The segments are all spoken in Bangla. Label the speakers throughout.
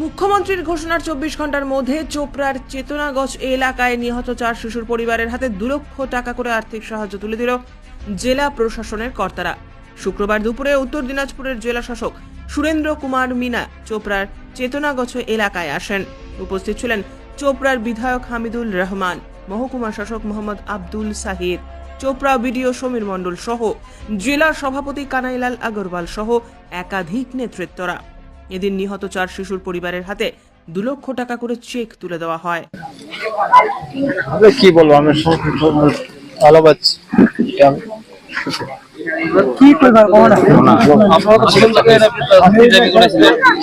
Speaker 1: মুখ্যমন্ত্রীর ঘোষণার 24 ঘন্টার মধ্যে চোপড়ার চেতনাগজ এলাকায় নিহত 4 শিশুর পরিবারের হাতে 2 লক্ষ টাকা করে আর্থিক সাহায্য তুলে দিল জেলা প্রশাসনের কর্তারা। শুক্রবার দুপুরে উত্তর দিনাজপুরের জেলা শাসক সুরেন্দ্র কুমার মিনা চোপড়ার চেতনাগজ এলাকায় আসেন। উপস্থিত ছিলেন চোপড়ার বিধায়ক হামিদুল রহমান, মহকুমা শাসক মোহাম্মদ আব্দুল সাহিদ, চোপড়া বিডিও সমীর মণ্ডল সহ জেলা সভাপতি কানাইলাল আগরওয়াল সহ একাধিক নেতৃত্বরা। এদিন নিহত 4 শিশুর পরিবারের হাতে 2 লক্ষ টাকা করে চেক তুলে দেওয়া হয়।
Speaker 2: কি বলবো, আমি ভালো পাচ্ছি।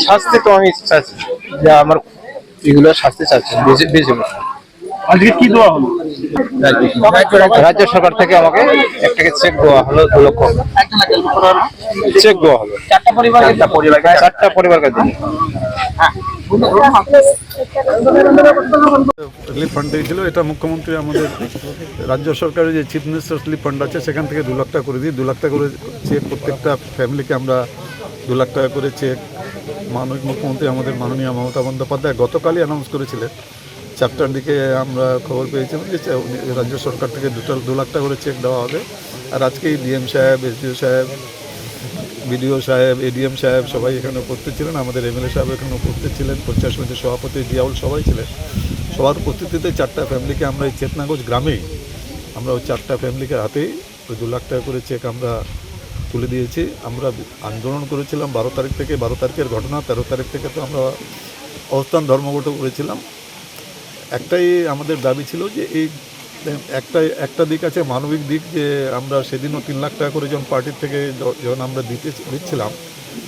Speaker 2: শাস্তি তো আমি চাচ্ছি, যে আমার এগুলো শাস্তি চাচ্ছি বেশি।
Speaker 3: আজকে কি দেওয়া হলো?
Speaker 2: রাজ্য সরকার থেকে আমাকে একটা চেক দেওয়া হলো, 2 লক্ষ চেক দেওয়া হলো। 4টা পরিবারকে দিন
Speaker 3: রিলিফ ফান্ড দিয়েছিল। এটা মুখ্যমন্ত্রী আমাদের রাজ্য সরকারের যে চিফ মিনিস্টার রিলিফ ফান্ড আছে সেখান থেকে 2 লাখ টাকা করে দিই। 2 লাখ টাকা করে চেক প্রত্যেকটা ফ্যামিলিকে আমরা 2 লাখ টাকা করে চেক মাননীয় মুখ্যমন্ত্রী আমাদের মাননীয় মমতা বন্দ্যোপাধ্যায় গতকালই অ্যানাউন্স করেছিলেন। 4টার দিকে আমরা খবর পেয়েছিলাম যে রাজ্য সরকার থেকে 2 লাখ টাকা করে চেক দেওয়া হবে। আর আজকেই ডিএম সাহেব, এসডিও সাহেব, বিডিও সাহেব, এডিএম সাহেব সবাই এখানে উপস্থিত ছিলেন। আমাদের এমএলএ সাহেব এখানে উপস্থিত ছিলেন, পঞ্চায়েত সমিতির সভাপতি জিয়াউল সবাই ছিলেন। সবার উপস্থিতিতে 4টা ফ্যামিলিকে আমরা এই চেতনাগজ গ্রামেই আমরা ওই 4টা ফ্যামিলিকে হাতেই ওই 2 লাখ টাকা করে চেক আমরা তুলে দিয়েছি। আমরা আন্দোলন করেছিলাম 12 তারিখ থেকে। 12 তারিখের ঘটনা, 13 তারিখ থেকে তো আমরা অবস্থান ধর্মঘট করেছিলাম। একটাই আমাদের দাবি ছিল যে এই একটা দিক আছে মানবিক দিক, যে আমরা সেদিনও 3 লাখ টাকা করে যখন পার্টির থেকে যখন আমরা দিচ্ছিলাম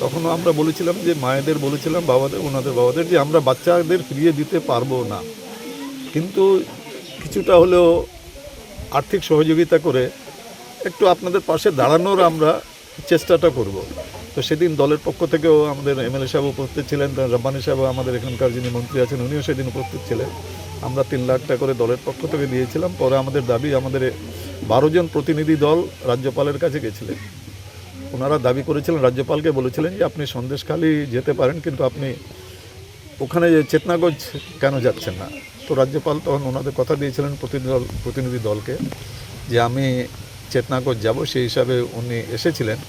Speaker 3: তখনও আমরা বলেছিলাম যে মায়েদের বলেছিলাম, ওনাদের বাবাদের, যে আমরা বাচ্চাদের ফিরিয়ে দিতে পারবো না, কিন্তু কিছুটা হলেও আর্থিক সহযোগিতা করে একটু আপনাদের পাশে দাঁড়ানোর আমরা চেষ্টাটা করব। তো সেদিন দলের পক্ষ থেকেও আমাদের এমএলএ সাহেব উপস্থিত ছিলেন, রব্বানী সাহেব আমাদের এখানকার যিনি মন্ত্রী আছেন উনিও সেদিন উপস্থিত ছিলেন। আমরা 3 লাখ টাকা করে দলের পক্ষ থেকে দিয়েছিলাম। পরে আমাদের দাবি, আমাদের 12 জন প্রতিনিধি দল রাজ্যপালের কাছে গেছিলেন। ওনারা দাবি করেছিলেন, রাজ্যপালকে বলেছিলেন যে আপনি সন্দেশখালী যেতে পারেন, কিন্তু আপনি ওখানে চেতনাগজ কেন যাচ্ছেন না? তো রাজ্যপাল তখন ওনাদের কথা দিয়েছিলেন প্রতিনিধি দলকে যে আমি চেতনাগজ যাব, সেই হিসাবে উনি এসেছিলেন।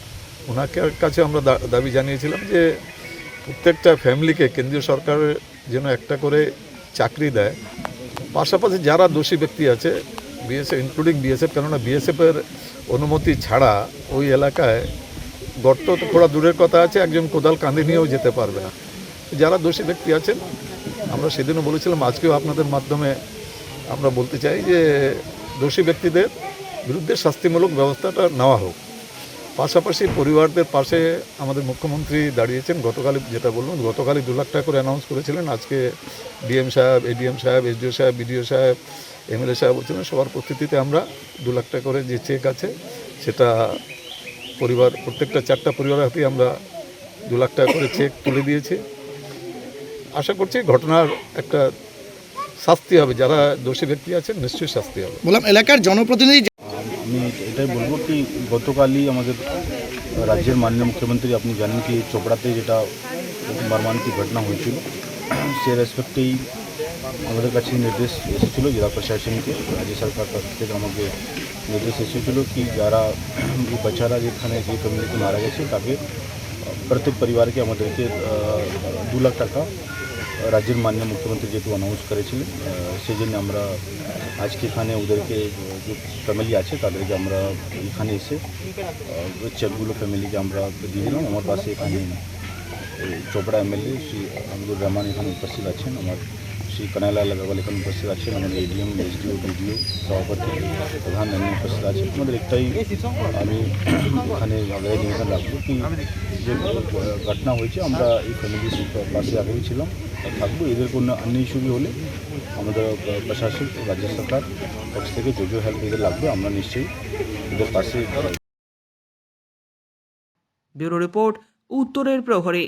Speaker 3: ওনাকে কাছে আমরা দাবি জানিয়েছিলাম যে প্রত্যেকটা ফ্যামিলিকে কেন্দ্রীয় সরকারের যেন একটা করে চাকরি দেয়। পাশাপাশি যারা দোষী ব্যক্তি আছে বিএসএফ, ইনক্লুডিং বিএসএফ, কেননা বিএসএফের অনুমতি ছাড়া ওই এলাকায় গর্ত তো খোঁড়া দূরের কথা আছে, একজন কোদাল কাঁধে নিয়েও যেতে পারবে না। যারা দোষী ব্যক্তি আছেন, আমরা সেদিনও বলেছিলাম, আজকেও আপনাদের মাধ্যমে আমরা বলতে চাই যে দোষী ব্যক্তিদের বিরুদ্ধে শাস্তিমূলক ব্যবস্থাটা নেওয়া হোক। পাশাপাশি পরিবারদের পাশে আমাদের মুখ্যমন্ত্রী দাঁড়িয়েছেন। গতকাল যেটা বললাম, গতকালই 2 লাখ টাকা করে অ্যানাউন্স করেছিলেন। আজকে ডিএম সাহেব, এডিএম সাহেব, এসডিও সাহেব, বিডিও সাহেব, এমএলএ সাহেব বলছিলেন। সবার উপস্থিতিতে আমরা 2 লাখ টাকা করে যে চেক আছে সেটা প্রত্যেকটা 4টা পরিবারের হাতেই আমরা 2 লাখ টাকা করে চেক তুলে দিয়েছি। আশা করছি ঘটনার একটা শাস্তি হবে, যারা দোষী ব্যক্তি আছেন নিশ্চয়ই শাস্তি হবে।
Speaker 4: বললাম এলাকার জনপ্রতিনিধি,
Speaker 5: আমি এটাই বলবো কি গতকালই আমাদের রাজ্যের মাননীয় মুখ্যমন্ত্রী, আপনি জানেন কি চোপড়াতে যেটা মর্মান্তিক ঘটনা হয়েছিল, সে রেসপেক্টেই আমাদের কাছে নির্দেশ এসেছিলো জেলা প্রশাসনকে, রাজ্য সরকার থেকে আমাকে নির্দেশ এসেছিলো কি যারা বাচ্চারা যেখানে যে ফ্যামিলিতে মারা গেছে তাকে প্রত্যেক পরিবারকে আমাদেরকে 2 লাখ টাকা রাজ্যের মাননীয় মুখ্যমন্ত্রী যেহেতু অ্যানাউন্স করেছিলেন, সেই জন্য আমরা আজকে এখানে ওদেরকে যে ফ্যামিলি আছে তাদেরকে আমরা এখানে এসে চেকগুলো ফ্যামিলিকে আমরা দিয়ে দিলাম। আমার পাশে এখানে চোপড়া এমএলএ শ্রী হামিদুর রহমান এখানে উপস্থিত আছেন, আমার শ্রী কানাইলাল আগরওয়াল এখানে উপস্থিত আছেন, আমাদের এডিএম, এসডিও, বিডিও, সভাপতি, প্রধান এমনি উপস্থিত আছেন। আমাদের একটাই আমি এখানে আগ্রহ নিবেদন রাখবো কি যে ঘটনা হয়েছে আমরা এই ফ্যামিলির পাশে আগেই ছিলাম, থাকবো। এদের কোনো অন্য ইস্যু হলে আমাদের প্রশাসন, রাজ্য সরকার পক্ষ থেকে যে হেল্প এদের লাগবে আমরা নিশ্চয়ই এদের পাশে।
Speaker 1: ব্যুরো রিপোর্ট, উত্তরের প্রহরী।